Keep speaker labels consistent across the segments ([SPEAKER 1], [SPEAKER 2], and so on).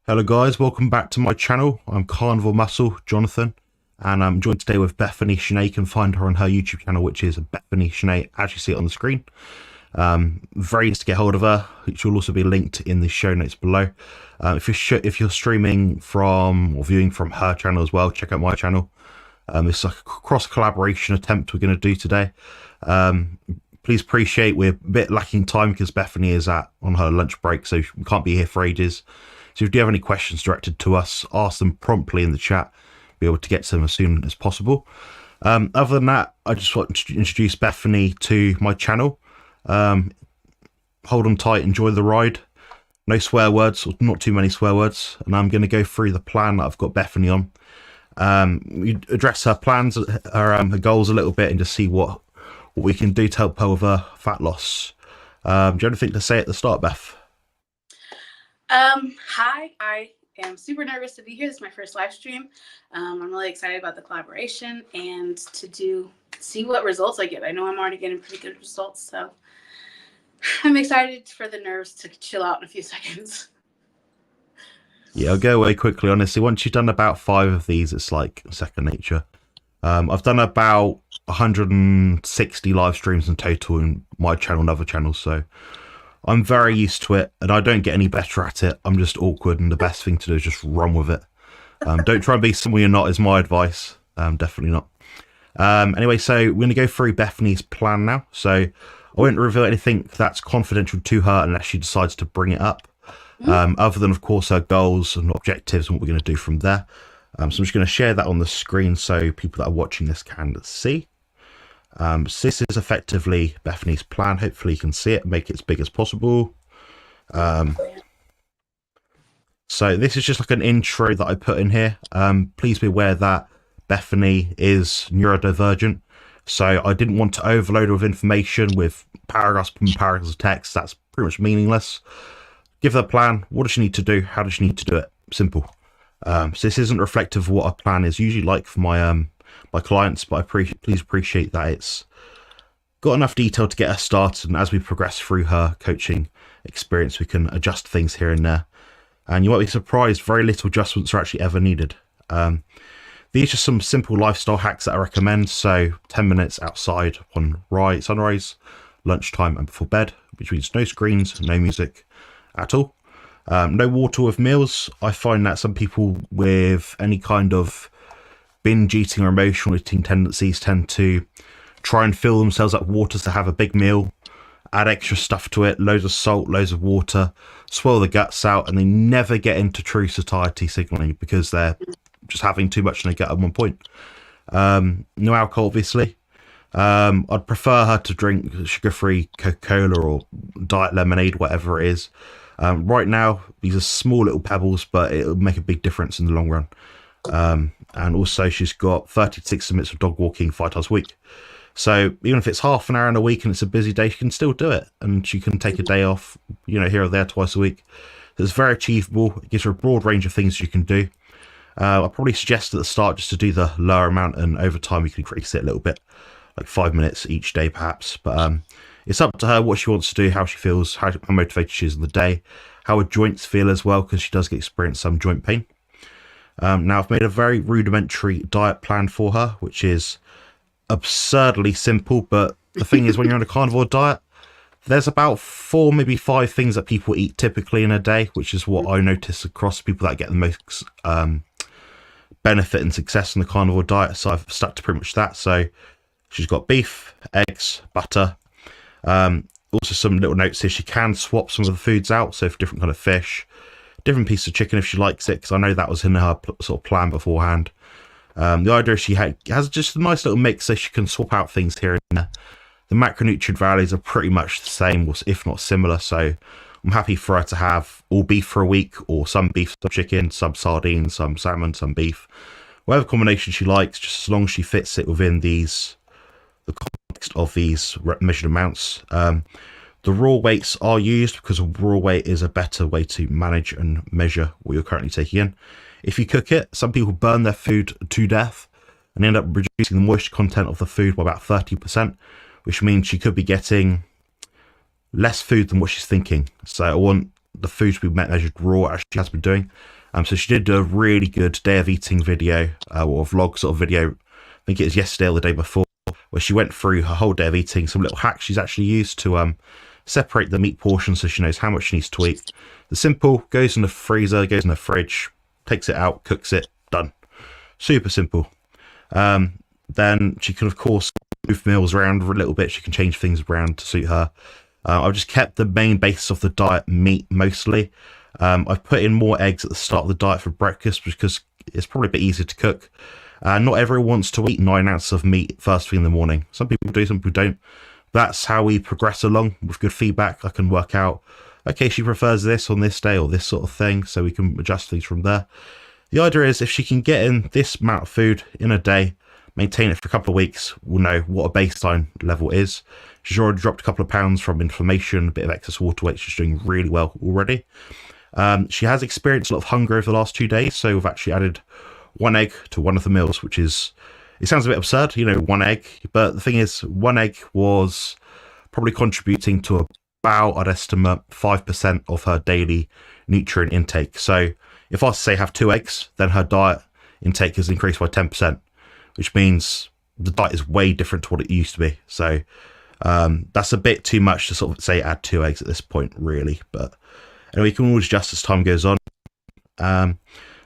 [SPEAKER 1] Hello guys, welcome back to my channel. I'm Carnival Muscle, Jonathan, and I'm joined today with Bethany Shanae. You can find her on her YouTube channel, which is Bethany Shanae, as you see it on the screen. Very easy to get hold of her, which will also be linked in the show notes below. If you're streaming from or viewing from her channel as well, check out my channel. It's a cross collaboration attempt we're going to do today. Please appreciate we're a bit lacking time because Bethany is on her lunch break, so we can't be here for ages. So if you have any questions directed to us, ask them promptly in the chat. Be able to get to them as soon as possible. Other than that, I just want to introduce Bethany to my channel. Hold on tight, enjoy the ride. No swear words, or not too many swear words. And I'm going to go through the plan that I've got Bethany on. We address her plans, her goals a little bit, and just see what we can do to help her with her fat loss. Do you have anything to say at the start, Beth?
[SPEAKER 2] Hi, I am super nervous to be here. This is my first live stream. I'm really excited about the collaboration and to see what results I get. I know I'm already getting pretty good results, so I'm excited for the nerves to chill out in a few seconds.
[SPEAKER 1] Yeah, I'll go away quickly. Honestly, once you've done about 5 of these, it's like second nature. I've done about 160 live streams in total in my channel and other channels, so I'm very used to it, and I don't get any better at it. I'm just awkward, and the best thing to do is just run with it. Don't try and be someone you're not, is my advice. Definitely not. Anyway, so we're going to go through Bethany's plan now. So I won't reveal anything that's confidential to her unless she decides to bring it up. Other than, of course, her goals and objectives and what we're going to do from there. So I'm just going to share that on the screen so people that are watching this can see. So this is effectively Bethany's plan. Hopefully you can see it, make it as big as possible. So this is just like an intro that I put in here. Please be aware that Bethany is neurodivergent, so I didn't want to overload her with information with paragraphs and paragraphs of text. That's pretty much meaningless. Give her a plan. What does she need to do? How does she need to do it? Simple. So this isn't reflective of what a plan is usually like for my clients, but please appreciate that it's got enough detail to get her started, and as we progress through her coaching experience, we can adjust things here and there. And you might be surprised, very little adjustments are actually ever needed. These are some simple lifestyle hacks that I recommend. So 10 minutes outside upon sunrise, lunchtime, and before bed, which means no screens, no music at all. No water with meals. I find that some people with any kind of binge eating or emotional eating tendencies tend to try and fill themselves up water to have a big meal, add extra stuff to it, loads of salt, loads of water, swell the guts out, and they never get into true satiety signaling because they're just having too much in their gut at one point. No alcohol, obviously. I'd prefer her to drink sugar-free Coca-Cola or diet lemonade, whatever it is. Right now, these are small little pebbles, but it'll make a big difference in the long run. And also she's got 30 to 60 minutes of dog walking 5 times a week. So even if it's half an hour in a week and it's a busy day, she can still do it. And she can take a day off, here or there twice a week. So it's very achievable. It gives her a broad range of things you can do. I'll probably suggest at the start just to do the lower amount, and over time you can increase it a little bit, like 5 minutes each day perhaps. But it's up to her what she wants to do, how she feels, how motivated she is in the day, how her joints feel as well, because she does experience some joint pain. Now I've made a very rudimentary diet plan for her, which is absurdly simple, but the thing is, when you're on a carnivore diet, there's about 4, maybe 5 things that people eat typically in a day, which is what I notice across people that get the most benefit and success in the carnivore diet. So I've stuck to pretty much that. So she's got beef, eggs, butter. Also some little notes here, she can swap some of the foods out, so for different kind of fish, different piece of chicken if she likes it, because I know that was in her sort of plan beforehand. The idea is she has just a nice little mix so she can swap out things here and there. The macronutrient values are pretty much the same, if not similar, so I'm happy for her to have all beef for a week, or some beef, some chicken, some sardines, some salmon, some beef. Whatever combination she likes, just as long as she fits it within the context of these measured amounts. The raw weights are used because a raw weight is a better way to manage and measure what you're currently taking in. If you cook it, some people burn their food to death and end up reducing the moisture content of the food by about 30%, which means she could be getting less food than what she's thinking. So I want the food to be measured raw, as she has been doing. So she did a really good day of eating video, or vlog sort of video. I think it was yesterday or the day before, where she went through her whole day of eating, some little hacks she's actually used to separate the meat portions so she knows how much she needs to eat. The simple, goes in the freezer, goes in the fridge, takes it out, cooks it, done. Super simple. Then she can, of course, move meals around a little bit. She can change things around to suit her. I've just kept the main basis of the diet meat mostly. I've put in more eggs at the start of the diet for breakfast because it's probably a bit easier to cook. Not everyone wants to eat 9 ounces of meat first thing in the morning. Some people do, some people don't. That's how we progress along with good feedback. I can work out, okay, she prefers this on this day or this sort of thing, so we can adjust things from there. The idea is if she can get in this amount of food in a day, maintain it for a couple of weeks, we'll know what a baseline level is. She's already dropped a couple of pounds from inflammation, a bit of excess water weight. She's doing really well already. She has experienced a lot of hunger over the last 2 days, so we've actually added 1 egg to one of the meals, which is, it sounds a bit absurd, you know, 1 egg, but the thing is, 1 egg was probably contributing to about, I'd estimate, 5% of her daily nutrient intake. So if I was to say have 2 eggs, then her diet intake has increased by 10%, which means the diet is way different to what it used to be. So that's a bit too much to sort of say add 2 eggs at this point, really. But anyway, you can always adjust as time goes on.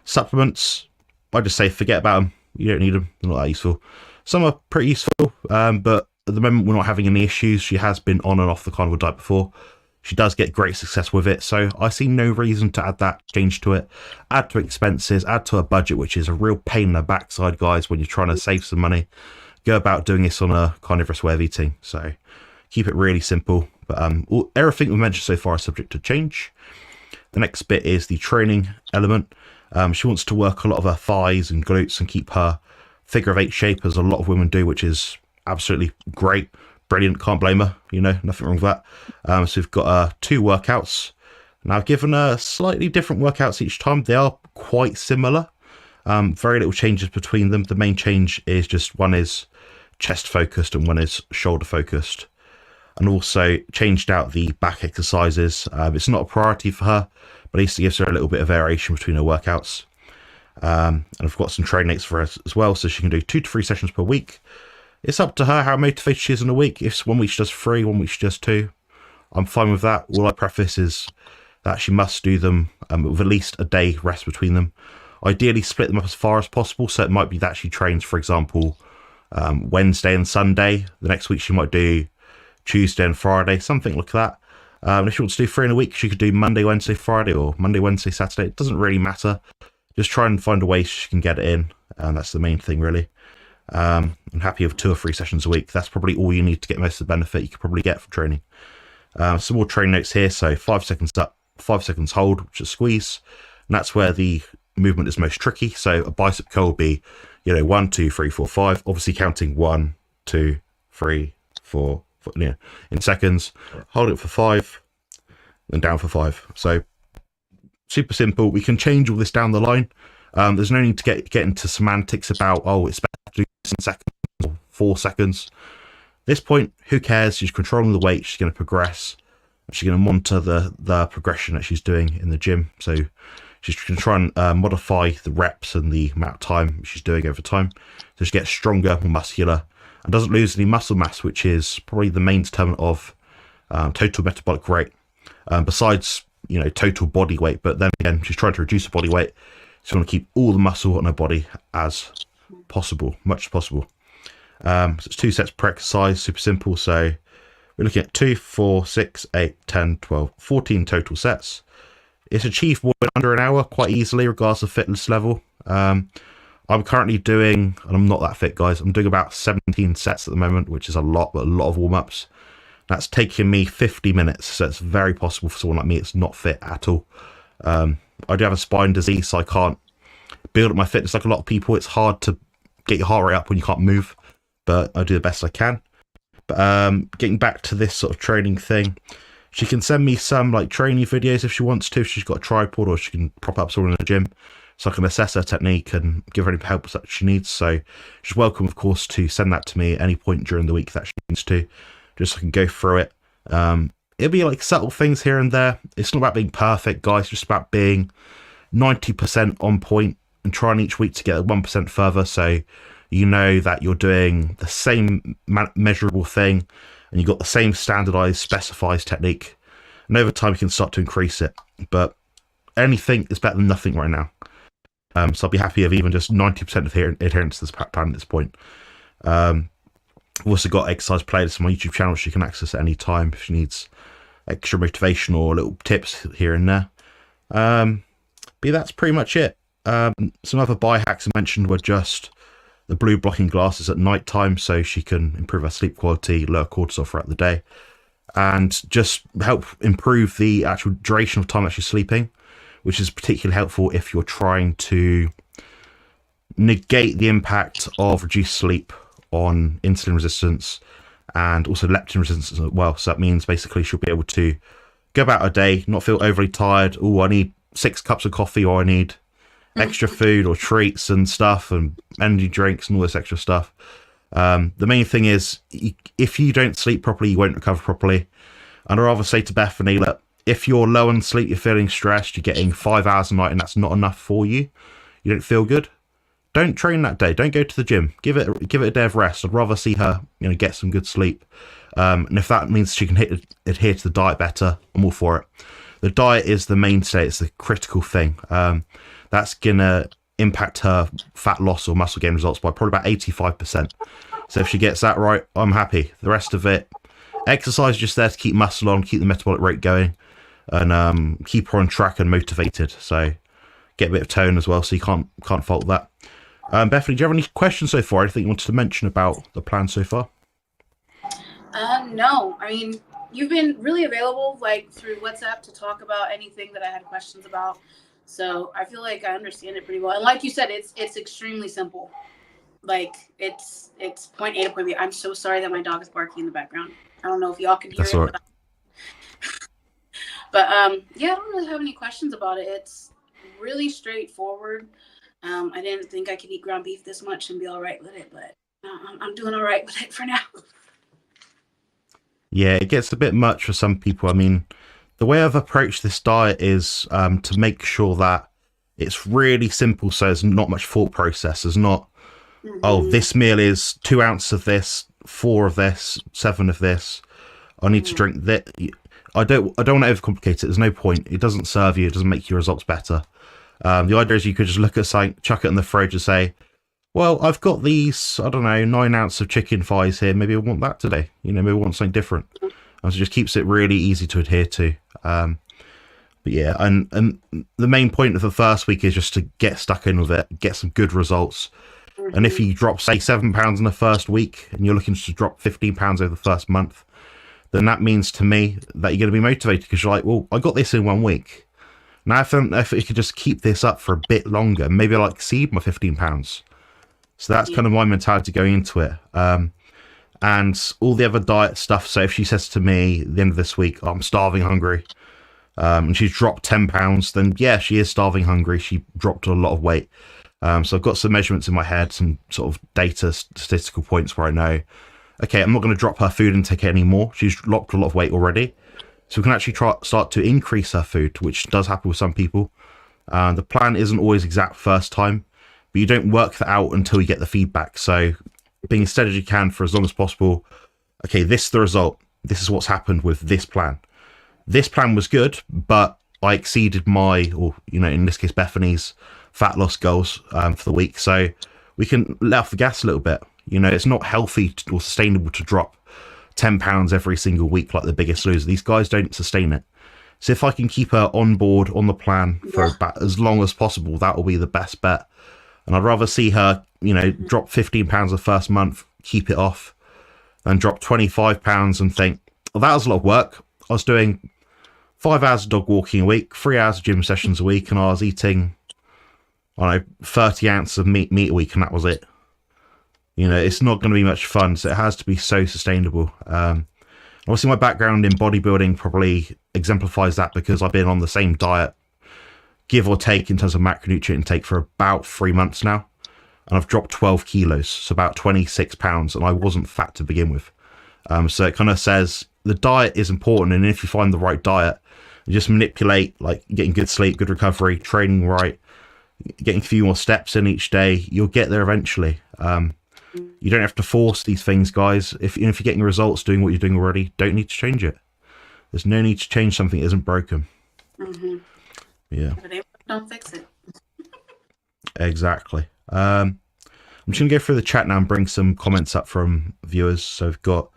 [SPEAKER 1] Supplements, I just say forget about them. You don't need them. They're not that useful. Some are pretty useful, but at the moment we're not having any issues. She has been on and off the carnivore diet before. She does get great success with it, so I see no reason to add that change to it. Add to expenses, add to a budget, which is a real pain in the backside, guys, when you're trying to save some money. Go about doing this on a carnivorous way of eating. So keep it really simple. But everything we've mentioned so far is subject to change. The next bit is the training element. She wants to work a lot of her thighs and glutes and keep her figure of 8 shape, as a lot of women do, which is absolutely great. Brilliant, can't blame her, you know, nothing wrong with that. So we've got 2 workouts. Now I've given her slightly different workouts each time. They are quite similar. Very little changes between them. The main change is just one is chest focused and one is shoulder focused. And also changed out the back exercises. It's not a priority for her, but at least it gives her a little bit of variation between her workouts. And I've got some training aids for her as well, so she can do 2 to 3 sessions per week. It's up to her how motivated she is in a week. If 1 week she does 3, 1 week she does 2, I'm fine with that. All I preface is that she must do them with at least a day rest between them. Ideally split them up as far as possible, so it might be that she trains, for example, Wednesday and Sunday. The next week she might do Tuesday and Friday, something like that. If she wants to do 3 in a week, she could do Monday, Wednesday, Friday, or Monday, Wednesday, Saturday. It doesn't really matter. Just try and find a way she can get it in, and that's the main thing, really. I'm happy with 2 or 3 sessions a week. That's probably all you need to get most of the benefit you could probably get from training. Some more training notes here. So 5 seconds up, 5 seconds hold, which is squeeze. And that's where the movement is most tricky. So a bicep curl will be, 1, 2, 3, 4, 5. Obviously counting 1, 2, 3, 4, in seconds. Hold it for 5, then down for 5. So super simple. We can change all this down the line. There's no need to get into semantics about, it's better to do this in seconds or 4 seconds. At this point, who cares? She's controlling the weight. She's going to progress. She's going to monitor the progression that she's doing in the gym. So she's going to try and modify the reps and the amount of time she's doing over time. So she gets stronger, more muscular, and doesn't lose any muscle mass, which is probably the main determinant of total metabolic rate, besides, total body weight. But then again, she's trying to reduce her body weight. So you want to keep all the muscle on her body as possible, much as possible. So it's 2 sets per exercise, super simple. So we're looking at 2, 4, 6, 8, 10, 12, 14 total sets. It's achievable in under an hour quite easily, regardless of fitness level. I'm currently doing, and I'm not that fit, guys, I'm doing about 17 sets at the moment, which is a lot, but a lot of warm-ups. That's taking me 50 minutes, so it's very possible for someone like me that's not fit at all. I do have a spine disease, so I can't build up my fitness like a lot of people. It's hard to get your heart rate up when you can't move, but I do the best I can. But getting back to this sort of training thing, she can send me some training videos if she wants to, if she's got a tripod, or she can prop up someone in the gym so I can assess her technique and give her any help that she needs. So she's welcome, of course, to send that to me at any point during the week that she needs to, just so I can go through it. It'll be subtle things here and there. It's not about being perfect, guys. It's just about being, 90% on point and trying each week to get 1% further, so you know that you're doing the same measurable thing and you've got the same standardized specified technique, and over time you can start to increase it. But anything is better than nothing right now. So I'll be happy with even just 90% of adherence to this plan at this point. I've also got exercise playlists on my YouTube channel, which you can access at any time if you need extra motivation or little tips here and there. But that's pretty much it. Some other biohacks I mentioned were just the blue blocking glasses at night time, so she can improve her sleep quality, lower cortisol throughout the day, and just help improve the actual duration of time that she's sleeping, which is particularly helpful if you're trying to negate the impact of reduced sleep on insulin resistance and also leptin resistance as well. So that means basically she'll be able to go about her day, not feel overly tired. Oh, I need 6 cups of coffee, or I need extra food or treats and stuff and energy drinks and all this extra stuff. The main thing is, if you don't sleep properly, you won't recover properly. And I'd rather say to Bethany, look, if you're low on sleep, you're feeling stressed, you're getting 5 hours a night and that's not enough for you, you don't feel good, don't train that day, don't go to the gym, give it a day of rest. I'd rather see her, get some good sleep. And if that means she can adhere to the diet better, I'm all for it. The diet is the mainstay, it's the critical thing. That's gonna impact her fat loss or muscle gain results by probably about 85%. So if she gets that right, I'm happy. The rest of it, exercise is just there to keep muscle on, keep the metabolic rate going, and keep her on track and motivated. So get a bit of tone as well, so you can't fault that. Bethany, do you have any questions so far? Anything you wanted to mention about the plan so far?
[SPEAKER 2] No, I mean, you've been really available, like through WhatsApp, to talk about anything that I had questions about. So I feel like I understand it pretty well. And like you said, it's extremely simple. Like it's point A to point B. I'm so sorry that my dog is barking in the background. I don't know if y'all can hear
[SPEAKER 1] That's
[SPEAKER 2] it.
[SPEAKER 1] all right.
[SPEAKER 2] But yeah, I don't really have any questions about it. It's really straightforward. I didn't think I could eat ground beef this much and be all right with it, but I'm doing all right with it for now.
[SPEAKER 1] Yeah, it gets a bit much for some people. I mean, the way I've approached this diet is to make sure that it's really simple, so there's not much thought process. There's not, oh, this meal is 2 ounces of this, 4 of this, 7 of this. I need to drink that. I don't want to overcomplicate it. There's no point. It doesn't serve you. It doesn't make your results better. The idea is you could just look at something, chuck it in the fridge and say, well, I've got these, I don't know, 9 ounces of chicken thighs here. Maybe I want that today. Maybe I want something different. And so it just keeps it really easy to adhere to. But yeah, and the main point of the first week is just to get stuck in with it, get some good results. And if you drop, say, 7 pounds in the first week and you're looking to drop 15 pounds over the first month, then that means to me that you're going to be motivated, because you're like, well, I got this in 1 week. Now, if you could just keep this up for a bit longer, maybe I'll exceed my 15 pounds. So that's kind of my mentality going into it. And all the other diet stuff. So if she says to me at the end of this week, oh, I'm starving hungry, and she's dropped 10 pounds, then yeah, she is starving hungry. She dropped a lot of weight. So I've got some measurements in my head, some sort of data, statistical points where I know, okay, I'm not going to drop her food intake anymore. She's dropped a lot of weight already. So we can actually start to increase her food, which does happen with some people. The plan isn't always exact first time, but you don't work that out until you get the feedback. So being as steady as you can for as long as possible. Okay, this is the result. This is what's happened with this plan. This plan was good, but I exceeded my, or in this case, Bethany's fat loss goals for the week. So we can let off the gas a little bit. It's not healthy or sustainable to drop 10 pounds every single week like the Biggest Loser. These guys don't sustain it. So if I can keep her on board on the plan for about as long as possible, that will be the best bet. And I'd rather see her, drop 15 pounds the first month, keep it off, and drop 25 pounds and think, well, that was a lot of work. I was doing 5 hours of dog walking a week, 3 hours of gym sessions a week, and I was eating, 30 ounces of meat a week, and that was it. It's not going to be much fun, so it has to be so sustainable. Obviously, my background in bodybuilding probably exemplifies that, because I've been on the same diet, give or take, in terms of macronutrient intake, for about 3 months now. And I've dropped 12 kilos, so about 26 pounds, and I wasn't fat to begin with. So it kind of says the diet is important, and if you find the right diet, You just manipulate, like getting good sleep, good recovery, training right, getting a few more steps in each day. You'll get there eventually. You don't have to force these things, guys. If you're getting results doing what you're doing already, don't need to change it. There's no need to change something that isn't broken. Yeah.
[SPEAKER 2] If it ain't broke, don't fix it.
[SPEAKER 1] Exactly. I'm just going to go through the chat now and bring some comments up from viewers. So we've got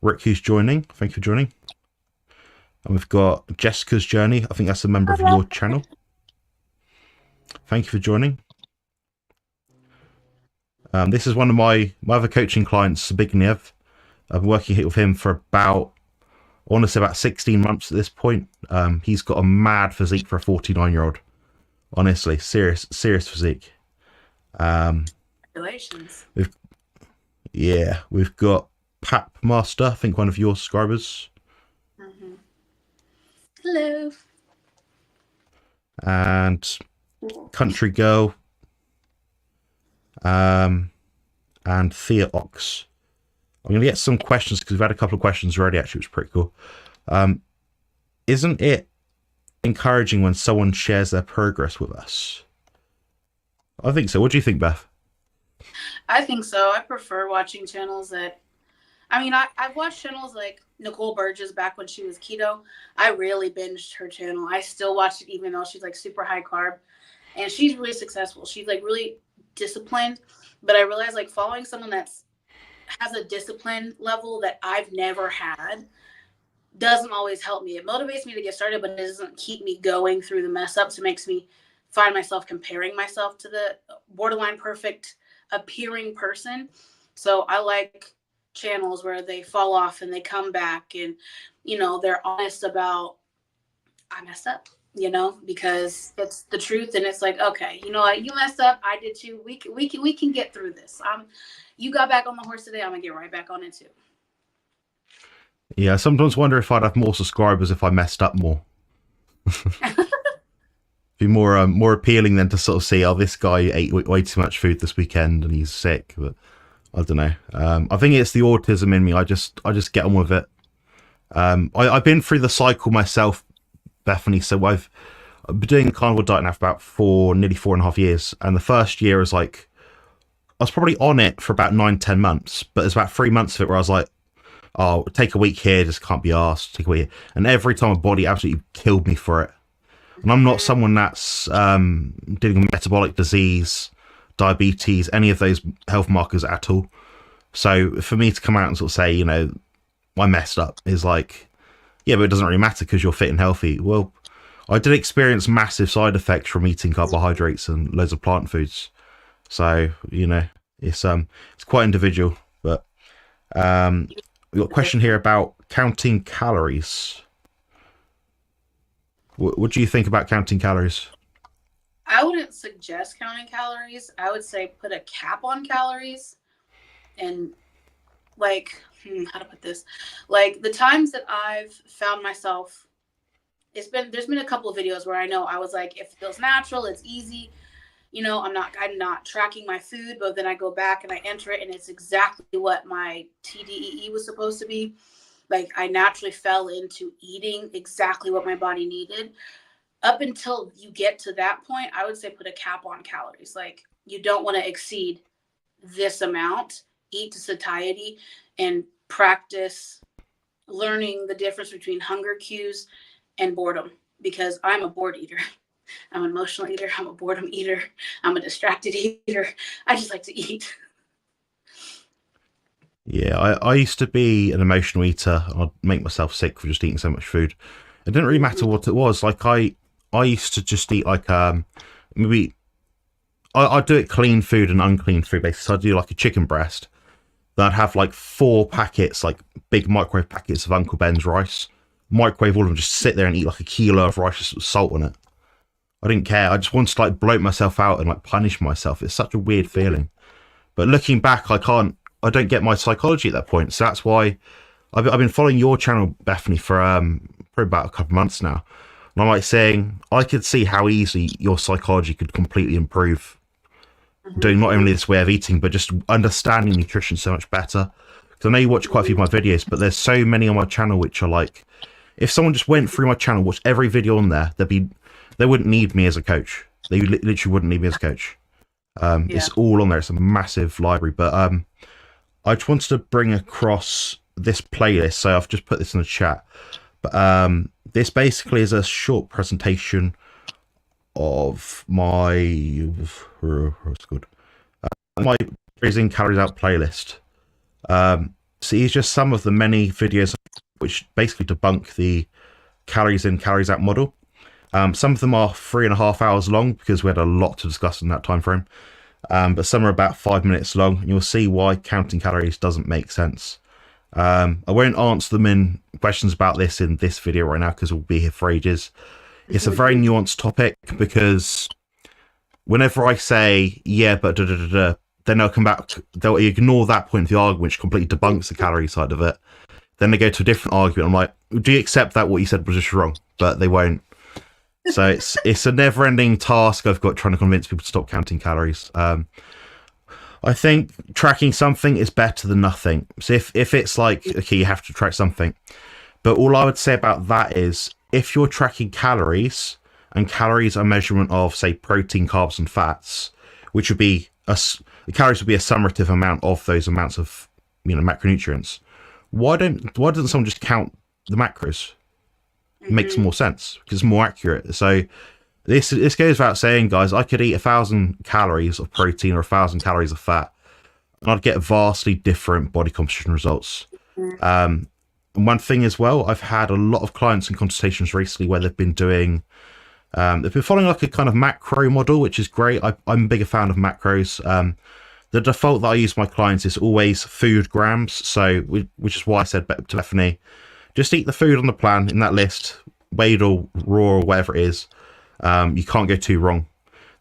[SPEAKER 1] Rick who's joining. Thank you for joining. And we've got Jessica's Journey. I think that's a member of your channel. Thank you for joining. This is one of my other coaching clients, Zbigniew. I've been working with him for about, I want to say about 16 months at this point. He's got a mad physique for a 49-year-old. Honestly, serious physique.
[SPEAKER 2] Congratulations.
[SPEAKER 1] We've got Pap Master, I think one of your subscribers.
[SPEAKER 2] Hello.
[SPEAKER 1] And Country Girl. And Thea Ox. I'm going to get some questions because we've had a couple of questions already, actually, which is pretty cool. Isn't it encouraging when someone shares their progress with us? I think so. What do you think, Beth?
[SPEAKER 2] I think so. I prefer watching channels that, I mean, I've watched channels like Nicole Burgess back when she was keto. I really binged her channel. I still watch it even though she's like super high carb. And she's really successful. She's like really disciplined. But I realized like following someone that's has a discipline level that I've never had doesn't always help me. It motivates me to get started, but it doesn't keep me going through the mess ups. It makes me find myself comparing myself to the borderline perfect appearing person. So I like channels where they fall off and they come back and, you know, they're honest about, I messed up, you know, because it's the truth. And it's like, okay, you know what, you messed up, I did too. We can get through this. You got back on the horse today, I'm gonna get right back on it too.
[SPEAKER 1] Yeah, I sometimes wonder if I'd have more subscribers if I messed up more. Be more appealing than to sort of see, oh, this guy ate way too much food this weekend and he's sick. But I don't know. I think it's the autism in me. I just get on with it. I've been through the cycle myself, Bethany. So I've been doing a carnivore diet now for about nearly 4.5 years. And the first year was like, I was probably on it for about 9-10 months, but there's about 3 months of it where I was like, oh, take a week here, just can't be arsed, take a week here. And every time my body absolutely killed me for it. And I'm not someone that's dealing with metabolic disease, diabetes, any of those health markers at all. So for me to come out and sort of say, you know, I messed up is like, yeah, but it doesn't really matter because you're fit and healthy. Well, I did experience massive side effects from eating carbohydrates and loads of plant foods. So, you know, it's quite individual. But we've got a question here about counting calories. What do you think about counting calories?
[SPEAKER 2] I wouldn't suggest counting calories. I would say put a cap on calories. And like, how to put this? Like the times that I've found myself, there's been a couple of videos where I know I was like, it feels natural, it's easy. You know, I'm not tracking my food, but then I go back and I enter it and it's exactly what my TDEE was supposed to be. Like I naturally fell into eating exactly what my body needed. Up until you get to that point, I would say put a cap on calories. Like you don't want to exceed this amount. Eat to satiety and practice learning the difference between hunger cues and boredom, because I'm a bored eater. I'm an emotional eater. I'm a boredom eater. I'm a distracted eater. I just like to eat.
[SPEAKER 1] Yeah, I used to be an emotional eater. I'd make myself sick for just eating so much food. It didn't really matter what it was. Like I used to just eat like maybe I'd do it clean food and unclean food basically. So I'd do like a chicken breast. Then I'd have like 4 packets, like big microwave packets of Uncle Ben's rice. Microwave all of them, just sit there and eat like a kilo of rice with salt on it. I didn't care. I just wanted to like bloat myself out and like punish myself. It's such a weird feeling. But looking back, I don't get my psychology at that point. So that's why I've been following your channel, Bethany, for about a couple of months now. And I'm like saying, I could see how easily your psychology could completely improve doing not only this way of eating, but just understanding nutrition so much better. Because I know you watch quite a few of my videos, but there's so many on my channel which are like, if someone just went through my channel, watched every video on there, they wouldn't need me as a coach. They literally wouldn't need me as a coach. It's all on there. It's a massive library. But I just wanted to bring across this playlist. So I've just put this in the chat. But this basically is a short presentation of my what's good my raising calories out playlist. So it's just some of the many videos which basically debunk the calories in, calories out model. Some of them are 3.5 hours long because we had a lot to discuss in that time frame. But some are about 5 minutes long, and you'll see why counting calories doesn't make sense. I won't answer them in questions about this in this video right now because we'll be here for ages. It's a very nuanced topic because whenever I say, yeah, but then they'll come back, they'll ignore that point of the argument, which completely debunks the calorie side of it. Then they go to a different argument. I'm like, do you accept that what you said was just wrong? But they won't. So it's a never-ending task I've got trying to convince people to stop counting calories. I think tracking something is better than nothing. So if it's like, okay, you have to track something. But all I would say about that is, if you're tracking calories, and calories are a measurement of, say, protein, carbs, and fats, which would be calories would be a summative amount of those amounts of, macronutrients. Why doesn't someone just count the macros? It makes more sense because it's more accurate. So this goes without saying, guys. I could eat 1,000 calories of protein or 1,000 calories of fat, and I'd get vastly different body composition results. And one thing as well, I've had a lot of clients and consultations recently where they've been doing, they've been following like a kind of macro model, which is great. I'm a bigger fan of macros. The default that I use for my clients is always food grams. So, which is why I said to Bethany, just eat the food on the plan in that list, weighed or raw or whatever it is. You can't go too wrong.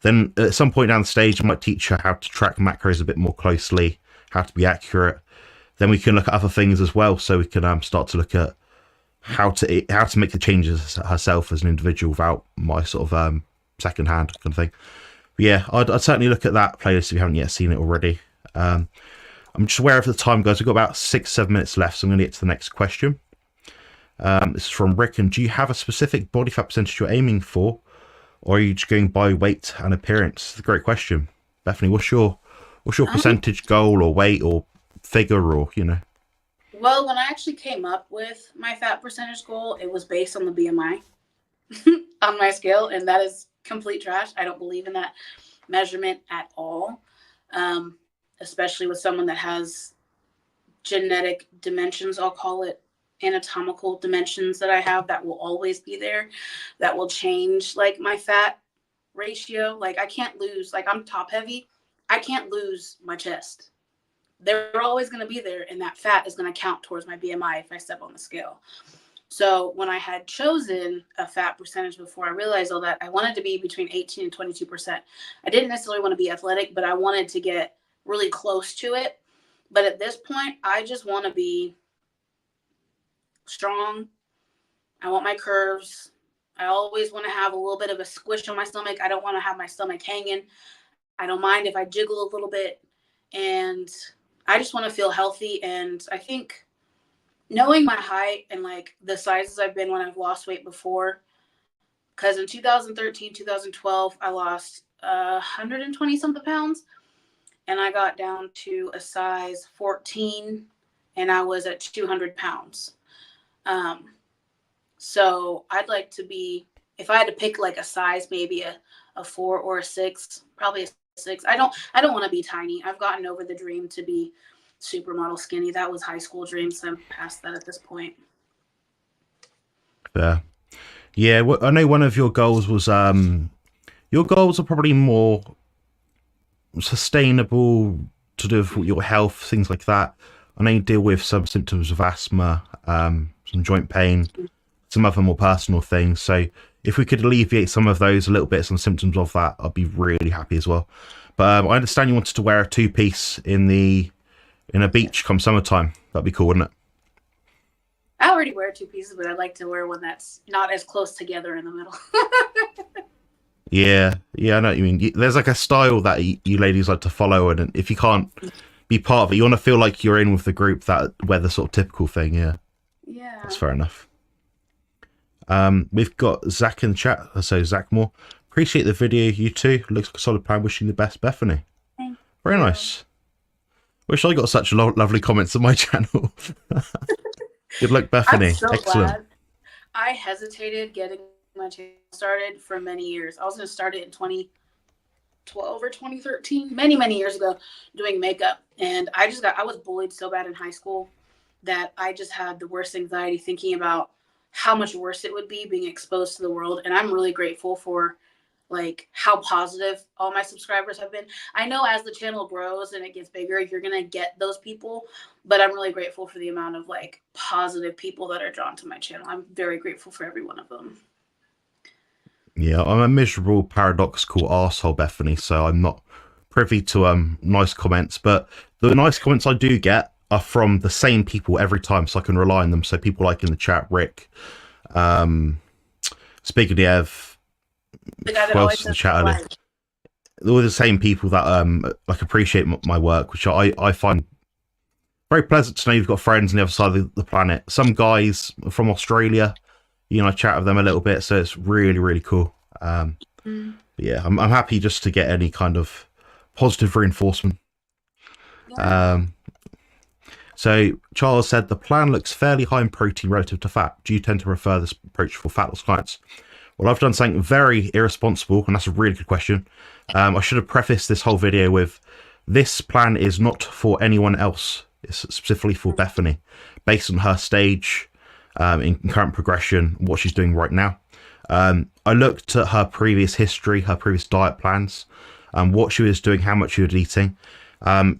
[SPEAKER 1] Then at some point down the stage, I might teach her how to track macros a bit more closely, how to be accurate. Then we can look at other things as well. So we can start to look at how to make the changes herself as an individual without my sort of second hand kind of thing. But yeah, I'd certainly look at that playlist if you haven't yet seen it already. I'm just aware of the time, guys. We've got about 6-7 minutes left, so I'm going to get to the next question. This is from Rick. And do you have a specific body fat percentage you're aiming for, or are you just going by weight and appearance? It's a great question. Bethany, what's your percentage goal or weight or figure or,
[SPEAKER 2] Well, when I actually came up with my fat percentage goal, it was based on the BMI on my scale, and that is complete trash. I don't believe in that measurement at all, especially with someone that has genetic dimensions, I'll call it, anatomical dimensions that I have that will always be there, that will change like my fat ratio. Like I can't lose, like I'm top heavy, I can't lose my chest. They're always going to be there, and that fat is going to count towards my BMI if I step on the scale. So when I had chosen a fat percentage before, I realized all that I wanted to be between 18 and 22%. I didn't necessarily want to be athletic, but I wanted to get really close to it. But at this point, I just want to be strong. I want my curves. I always want to have a little bit of a squish on my stomach. I don't want to have my stomach hanging. I don't mind if I jiggle a little bit. And I just want to feel healthy. And I think knowing my height and like the sizes I've been when I've lost weight before, because in 2013, 2012, I lost 120 something pounds, and I got down to a size 14, and I was at 200 pounds. So I'd like to be, if I had to pick like a size, maybe a 4 or a 6, probably a 6. I don't want to be tiny. I've gotten over the dream to be supermodel skinny. That was high school dreams. I'm past that at this point.
[SPEAKER 1] Yeah. Well, I know one of your goals was your goals are probably more sustainable to do with your health, things like that. I know you deal with some symptoms of asthma, some joint pain, some other more personal things. So if we could alleviate some of those a little bit, some symptoms of that, I'd be really happy as well. But I understand you wanted to wear a 2-piece in a beach come summertime. That'd be cool, wouldn't it?
[SPEAKER 2] I already wear 2 pieces, but I'd like to wear one that's not as close together in the middle.
[SPEAKER 1] Yeah, I know what you mean. There's like a style that you ladies like to follow, and if you can't be part of it, you want to feel like you're in with the group that wear the sort of typical thing. Yeah,
[SPEAKER 2] Yeah.
[SPEAKER 1] That's fair enough. We've got Zach in the chat. So Zach Moore, appreciate the video. You too. Looks like a solid plan. Wishing you the best, Bethany. Very nice. Wish I got such lovely comments on my channel. Good luck, Bethany.
[SPEAKER 2] I'm so
[SPEAKER 1] Excellent.
[SPEAKER 2] glad. I hesitated getting my channel started for many years. I was going to start it in 2012 or 2013, many years ago, doing makeup. And I was bullied so bad in high school that I just had the worst anxiety thinking about how much worse it would be being exposed to the world. And I'm really grateful for like how positive all my subscribers have been. I know as the channel grows and it gets bigger, you're going to get those people, but I'm really grateful for the amount of like positive people that are drawn to my channel. I'm very grateful for every one of them.
[SPEAKER 1] Yeah, I'm a miserable, paradoxical arsehole, Bethany, so I'm not privy to nice comments, but the nice comments I do get are from the same people every time, so I can rely on them. So people like in the chat, Rick, Spigadev,
[SPEAKER 2] The guy that
[SPEAKER 1] who
[SPEAKER 2] always
[SPEAKER 1] else in the
[SPEAKER 2] says
[SPEAKER 1] chat earlier? All the same people that like appreciate my work, which I find very pleasant to know you've got friends on the other side of the planet. Some guys from Australia, you know, I chat with them a little bit, so it's really cool. Yeah, I'm happy just to get any kind of positive reinforcement.
[SPEAKER 2] Yeah.
[SPEAKER 1] So Charles said the plan looks fairly high in protein relative to fat. Do you tend to prefer this approach for fat loss clients? Well, I've done something very irresponsible, and that's a really good question. I should have prefaced this whole video with, this plan is not for anyone else. It's specifically for Bethany, based on her stage, in current progression, what she's doing right now. I looked at her previous history, her previous diet plans, what she was doing, how much she was eating.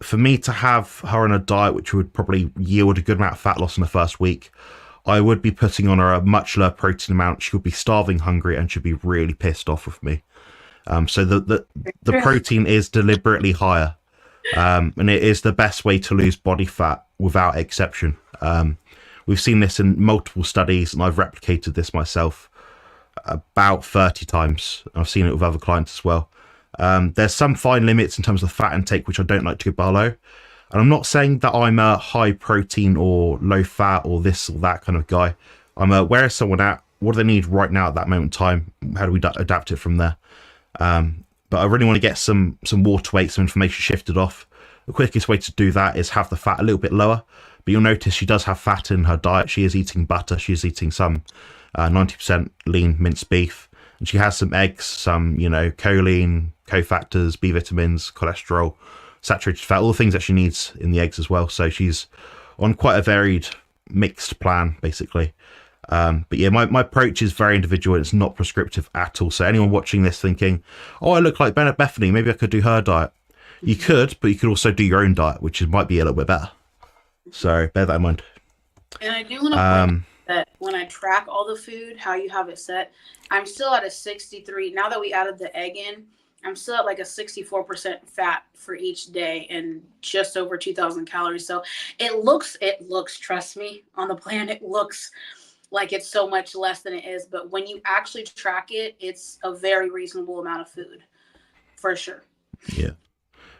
[SPEAKER 1] For me to have her on a diet which would probably yield a good amount of fat loss in the first week, I would be putting on her a much lower protein amount. She would be starving, hungry, and she'd be really pissed off with me. So the protein is deliberately higher, and it is the best way to lose body fat without exception. We've seen this in multiple studies, and I've replicated this myself about 30 times. I've seen it with other clients as well. There's some fine limits in terms of fat intake, which I don't like to go below. And I'm not saying that I'm a high protein or low fat or this or that kind of guy. I'm where is someone at? What do they need right now at that moment in time? How do we adapt it from there? But I really want to get some water weight, some information shifted off. The quickest way to do that is have the fat a little bit lower. But you'll notice she does have fat in her diet. She is eating butter. She is eating some 90% lean minced beef. And she has some eggs, some, you know, choline, cofactors, B vitamins, cholesterol, saturated fat, all the things that she needs in the eggs as well. So she's on quite a varied, mixed plan, basically. But yeah, my approach is very individual. It's not prescriptive at all. So anyone watching this thinking, oh, I look like Bethany, maybe I could do her diet. You could, but you could also do your own diet, which might be a little bit better. So bear that in mind.
[SPEAKER 2] And I do want to point out that when I track all the food, how you have it set, I'm still at a 63. Now that we added the egg in, I'm still at like a 64% fat for each day and just over 2,000 calories. So it looks, trust me, on the plan, it looks like it's so much less than it is. But when you actually track it, it's a very reasonable amount of food, for sure.
[SPEAKER 1] Yeah.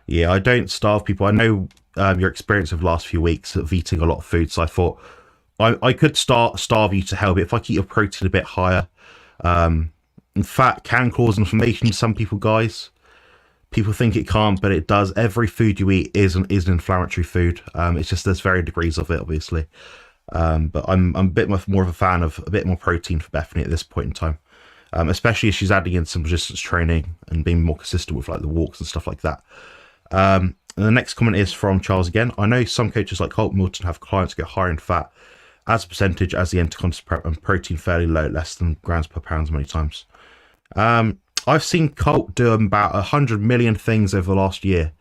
[SPEAKER 1] Yeah, I don't starve people. I know your experience of the last few weeks of eating a lot of food. So I thought I could starve you to help. If I keep your protein a bit higher, fat can cause inflammation to some people, guys. People think it can't, but it does. Every food you eat is an inflammatory food. It's just there's varying degrees of it, obviously. But I'm a bit more of a fan of a bit more protein for Bethany at this point in time, especially as she's adding in some resistance training and being more consistent with like the walks and stuff like that. And the next comment is from Charles again. I know some coaches like Colt Milton have clients get higher in fat as a percentage as the intercontinence prep and protein fairly low, less than grams per pound many times. I've seen Colt do about 100 million things over the last year.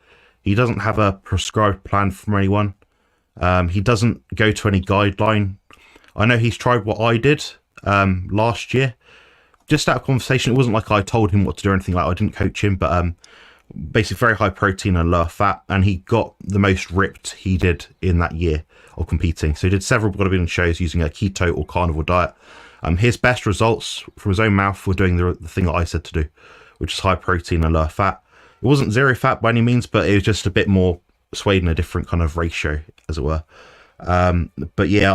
[SPEAKER 1] He doesn't have a prescribed plan from anyone. He doesn't go to any guideline. I know he's tried what I did last year. Just out of conversation, it wasn't like I told him what to do or anything like that. I didn't coach him, but basically very high protein and lower fat, and he got the most ripped he did in that year of competing. So he did several bodybuilding shows using a keto or carnivore diet. His best results from his own mouth were doing the thing that I said to do, which is high protein and lower fat. It wasn't zero fat by any means, but it was just a bit more swayed in a different kind of ratio, as it were. But yeah,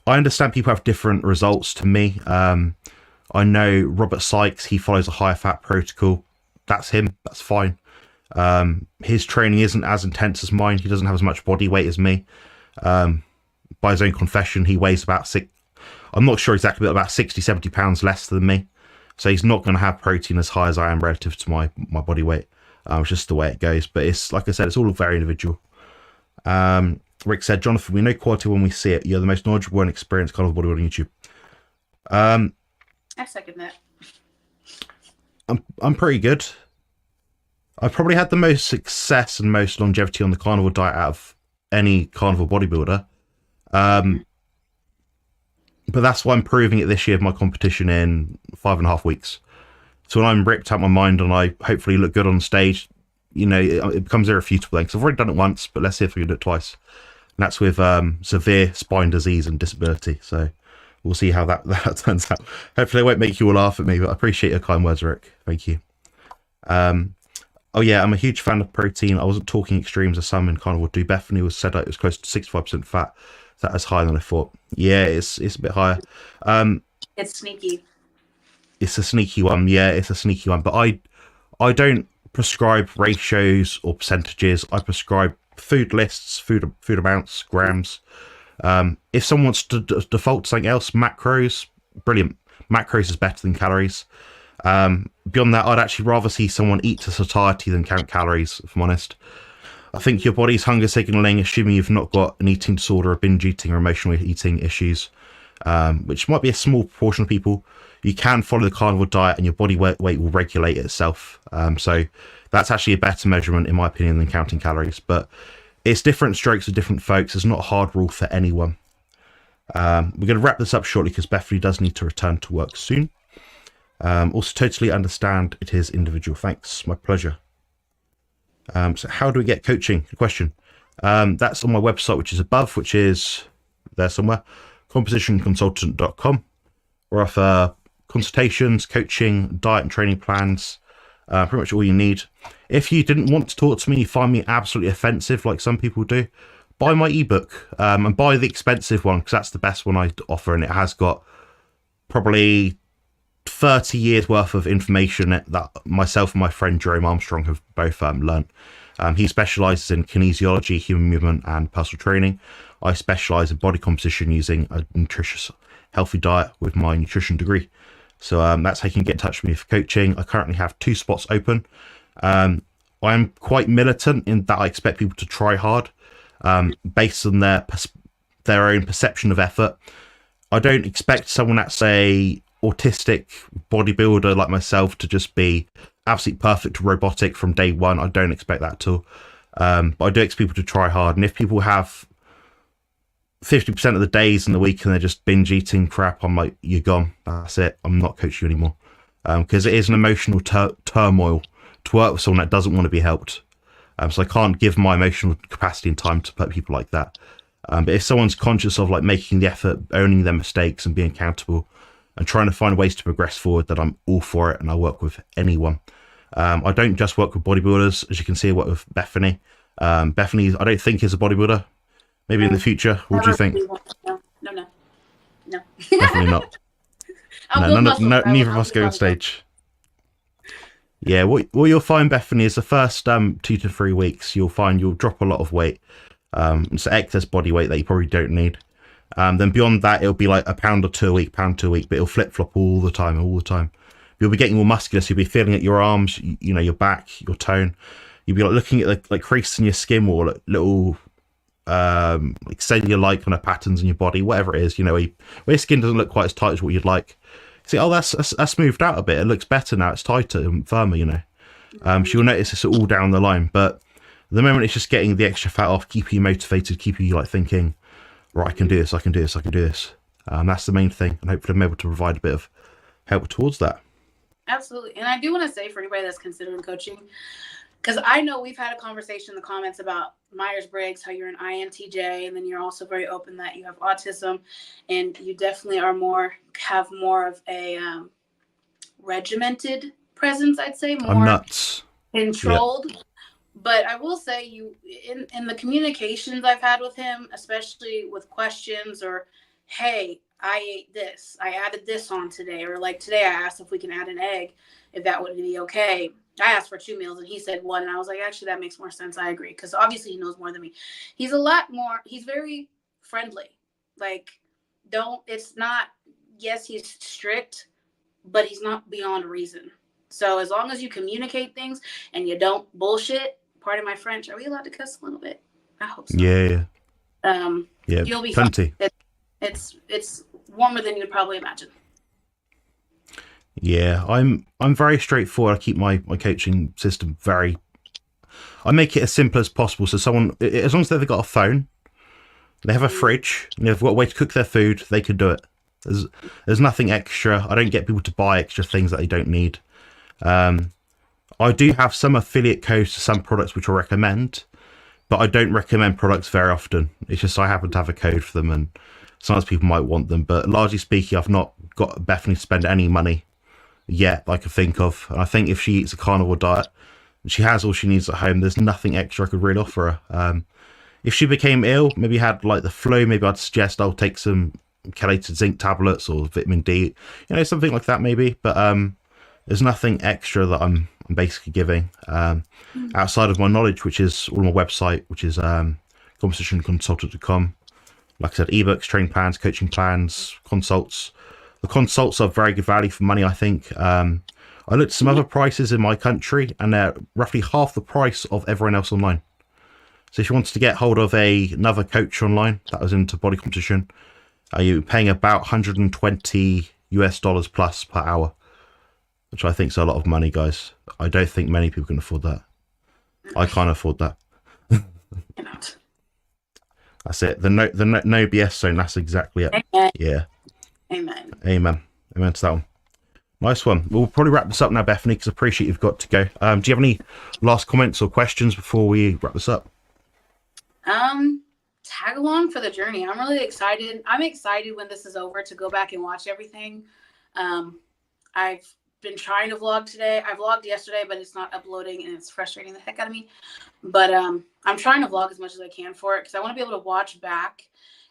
[SPEAKER 1] I understand people have different results to me. I know Robert Sykes, he follows a higher fat protocol. That's him. That's fine. His training isn't as intense as mine. He doesn't have as much body weight as me. By his own confession, he weighs about I'm not sure exactly, but about 60, 70 pounds less than me. So he's not going to have protein as high as I am relative to my body weight. It's just the way it goes. But it's, like I said, it's all very individual. Rick said, Jonathan, we know quality when we see it. You're the most knowledgeable and experienced carnivore bodybuilder on YouTube.
[SPEAKER 2] I second that.
[SPEAKER 1] I'm pretty good. I probably had the most success and most longevity on the carnivore diet out of any carnivore bodybuilder. But that's why I'm proving it this year of my competition in 5.5 weeks. So when I'm ripped out my mind and I hopefully look good on stage, you know, it becomes irrefutable then, because I've already done it once, but let's see if we can do it twice. And that's with severe spine disease and disability. So we'll see how that turns out. Hopefully I won't make you all laugh at me, but I appreciate your kind words, Rick. Thank you. Oh yeah, I'm a huge fan of protein. I wasn't talking extremes as some in carnivore do. Bethany was said it was close to 65% fat. That is higher than I thought. Yeah, it's a bit higher.
[SPEAKER 2] It's sneaky.
[SPEAKER 1] It's a sneaky one. Yeah, it's a sneaky one. But I don't prescribe ratios or percentages. I prescribe food lists, food amounts, grams. If someone wants to default to something else, macros, brilliant. Macros is better than calories. Beyond that, I'd actually rather see someone eat to satiety than count calories, if I'm honest. I think your body's hunger signaling, assuming you've not got an eating disorder or binge eating or emotional eating issues, which might be a small proportion of people. You can follow the carnivore diet and your body weight will regulate itself. So that's actually a better measurement, in my opinion, than counting calories. But it's different strokes for different folks. It's not a hard rule for anyone. We're going to wrap this up shortly because Bethany does need to return to work soon. Also totally understand it is individual. Thanks. My pleasure. So how do we get coaching? Good question. That's on my website, which is above, which is there somewhere, compositionconsultant.com. We offer consultations, coaching, diet and training plans, pretty much all you need. If you didn't want to talk to me, you find me absolutely offensive like some people do, buy my ebook and buy the expensive one because that's the best one I offer, and it has got probably 30 years worth of information that myself and my friend Jerome Armstrong have both learned. He specializes in kinesiology, human movement and personal training. I specialize in body composition using a nutritious, healthy diet with my nutrition degree. So that's how you can get in touch with me for coaching. I currently have 2 spots open. I'm quite militant in that I expect people to try hard based on their own perception of effort. I don't expect someone that's a autistic bodybuilder like myself to just be absolutely perfect robotic from day one. I don't expect that at all. But I do expect people to try hard. And if people have 50% of the days in the week and they're just binge eating crap, I'm like, you're gone. That's it. I'm not coaching you anymore. Because it is an emotional turmoil to work with someone that doesn't want to be helped. So I can't give my emotional capacity and time to put people like that. But if someone's conscious of like making the effort, owning their mistakes and being accountable and trying to find ways to progress forward, then I'm all for it, and I work with anyone. I don't just work with bodybuilders. As you can see, I work with Bethany. Bethany, I don't think is a bodybuilder. Maybe in the future. What do you think?
[SPEAKER 2] No.
[SPEAKER 1] Definitely not. Neither of us go on stage. Yeah, what you'll find, Bethany, is the first 2 to 3 weeks, you'll find you'll drop a lot of weight. It's excess body weight that you probably don't need. Then beyond that, it'll be like a pound or 2 a week, but it'll flip-flop all the time. You'll be getting more muscular, so you'll be feeling at your arms, you know, your back, your tone. You'll be like looking at the like creases in your skin or like little like cellular-like kind of patterns in your body, whatever it is, you know, where your skin doesn't look quite as tight as what you'd like. See, oh, that's moved out a bit. It looks better now. It's tighter and firmer, you know. So you'll notice this all down the line. But the moment it's just getting the extra fat off, keeping you motivated, keeping you like thinking, right, I can do this. That's the main thing. And hopefully I'm able to provide a bit of help towards that.
[SPEAKER 2] Absolutely. And I do want to say for anybody that's considering coaching, because I know we've had a conversation in the comments about Myers-Briggs, how you're an INTJ, and then you're also very open that you have autism, and you definitely have more of a regimented presence, I'd say, more
[SPEAKER 1] I'm nuts.
[SPEAKER 2] controlled. Yeah. But I will say in the communications I've had with him, especially with questions or hey, I ate this. I added this on today. Or like today I asked if we can add an egg, if that would be okay. I asked for 2 meals and he said one. And I was like, actually, that makes more sense. I agree. Because obviously he knows more than me. He's a lot more, he's very friendly. Like, it's not, yes, he's strict, but he's not beyond reason. So as long as you communicate things and you don't bullshit, pardon my French, are we allowed to cuss a little bit? I hope so.
[SPEAKER 1] Yeah. Yeah.
[SPEAKER 2] You'll be
[SPEAKER 1] Plenty.
[SPEAKER 2] fine. It's warmer than you'd probably imagine.
[SPEAKER 1] Yeah, I'm very straightforward. I keep my coaching system very. I make it as simple as possible. So someone, as long as they've got a phone, they have a fridge, and they've got a way to cook their food, they can do it. There's nothing extra. I don't get people to buy extra things that they don't need. I do have some affiliate codes to some products which I recommend, but I don't recommend products very often. It's just I happen to have a code for them, and sometimes people might want them. But largely speaking, I've not got Bethany to spend any money yet that I could think of. And I think if she eats a carnivore diet, she has all she needs at home. There's nothing extra I could really offer her. If she became ill, maybe had like the flu, maybe I'd suggest I'll take some chelated zinc tablets or vitamin D, something like that maybe. But there's nothing extra that I'm basically giving outside of my knowledge, which is all on my website, which is competitionconsultant.com. Like I said, ebooks, training plans, coaching plans, consults. The consults are very good value for money, I think. I looked at some other prices in my country, and they're roughly half the price of everyone else online. So if you wanted to get hold of another coach online that was into body competition, you're paying about $120 plus per hour, which I think is a lot of money, guys. I don't think many people can afford that. I can't afford that.
[SPEAKER 2] Cannot.
[SPEAKER 1] That's it. The no BS zone. That's exactly it.
[SPEAKER 2] Amen.
[SPEAKER 1] Yeah.
[SPEAKER 2] Amen.
[SPEAKER 1] Amen. Amen to that one. Nice one. We'll probably wrap this up now, Bethany, because I appreciate you've got to go. Do you have any last comments or questions before we wrap this up?
[SPEAKER 2] Tag along for the journey. I'm really excited. I'm excited when this is over to go back and watch everything. I've been trying to vlog today. I vlogged yesterday, but it's not uploading and it's frustrating the heck out of me. But I'm trying to vlog as much as I can for it because I want to be able to watch back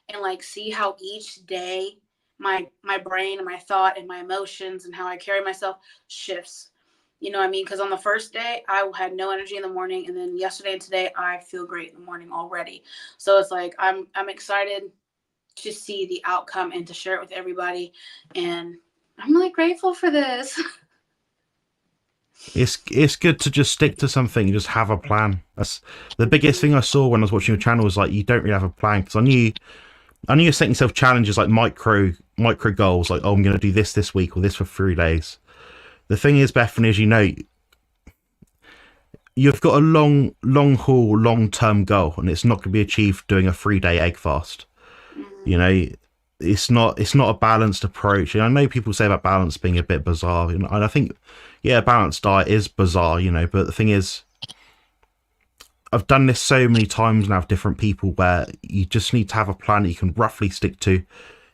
[SPEAKER 2] and like see how each day my brain and my thought and my emotions and how I carry myself shifts. You know what I mean? Because on the first day, I had no energy in the morning. And then yesterday and today, I feel great in the morning already. So it's like, I'm excited to see the outcome and to share it with everybody. And I'm really grateful for this.
[SPEAKER 1] It's good to just stick to something, just have a plan. That's the biggest thing I saw when I was watching your channel was like, you don't really have a plan. Because I knew you're setting yourself challenges like micro goals. Like, oh, I'm going to do this week or this for 3 days. The thing is, Bethany, as you know, you've got a long haul, long-term goal, and it's not going to be achieved doing a 3-day egg fast. It's not a balanced approach. And I know people say about balance being a bit bizarre, and I think, yeah, a balanced diet is bizarre, but the thing is, I've done this so many times now with different people where you just need to have a plan that you can roughly stick to,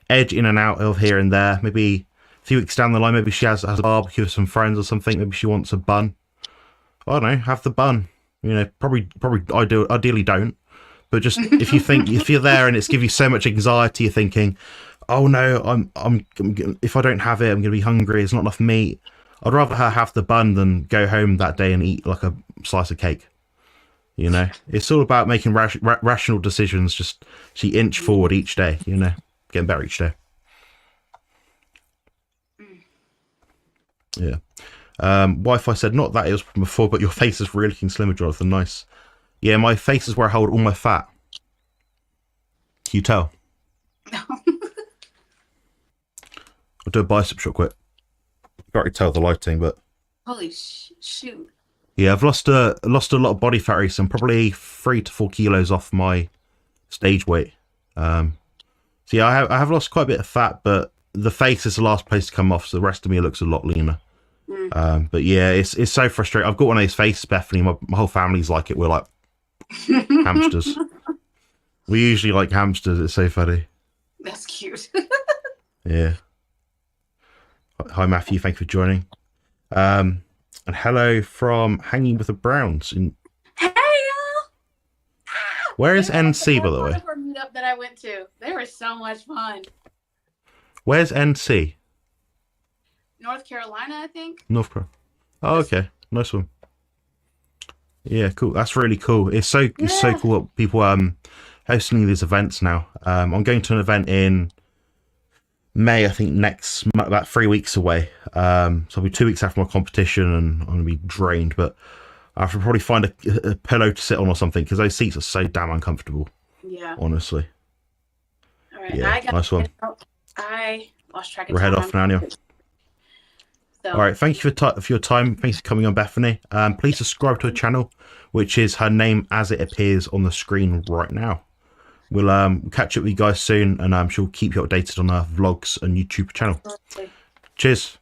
[SPEAKER 1] edge in and out of here and there. Maybe a few weeks down the line, maybe she has a barbecue with some friends or something. Maybe she wants a bun. I don't know, have the bun. Probably ideally don't. But just if you're there and it's give you so much anxiety, you're thinking, oh no, I'm if I don't have it, I'm gonna be hungry. There's not enough meat. I'd rather her have the bun than go home that day and eat like a slice of cake. It's all about making rational decisions. Just she inch forward each day. Getting better each day. Yeah. Wi-Fi said, not that it was from before, but your face is really looking slimmer, Jonathan. Nice. Yeah, my face is where I hold all my fat. Can you tell? I'll do a bicep shot quick. You can't really tell the lighting, but
[SPEAKER 2] Holy shoot.
[SPEAKER 1] Yeah, I've lost a lot of body fat recently. I'm probably 3 to 4 kilos off my stage weight. So yeah, I have lost quite a bit of fat, but the face is the last place to come off, so the rest of me looks a lot leaner. But yeah, it's so frustrating. I've got one of those faces, Bethany. My whole family's like it. We're like hamsters. We usually like hamsters. It's so funny.
[SPEAKER 2] That's cute.
[SPEAKER 1] Yeah. Hi, Matthew. Thank you for joining. And hello from Hanging with the Browns.
[SPEAKER 2] Hey, y'all.
[SPEAKER 1] Where is NC, by the way?
[SPEAKER 2] Meetup that I went to. They were so much fun.
[SPEAKER 1] Where's NC?
[SPEAKER 2] North Carolina, I think.
[SPEAKER 1] North Carolina. Oh, okay. Nice one. Yeah, cool. That's really cool. It's so cool what people hosting these events now. I'm going to an event in May, I think about 3 weeks away. So I'll be 2 weeks after my competition, and I'm gonna be drained. But I should probably find a pillow to sit on or something, because those seats are so damn uncomfortable.
[SPEAKER 2] Yeah.
[SPEAKER 1] Honestly.
[SPEAKER 2] All right.
[SPEAKER 1] Yeah. Nice one.
[SPEAKER 2] I lost track of
[SPEAKER 1] We're
[SPEAKER 2] time.
[SPEAKER 1] head off now, Neil.
[SPEAKER 2] So,
[SPEAKER 1] all right, thank you for your time. Thanks for coming on, Bethany. Please subscribe to her channel, which is her name as it appears on the screen right now. We'll catch up with you guys soon, and she'll keep you updated on her vlogs and YouTube channel. Cheers.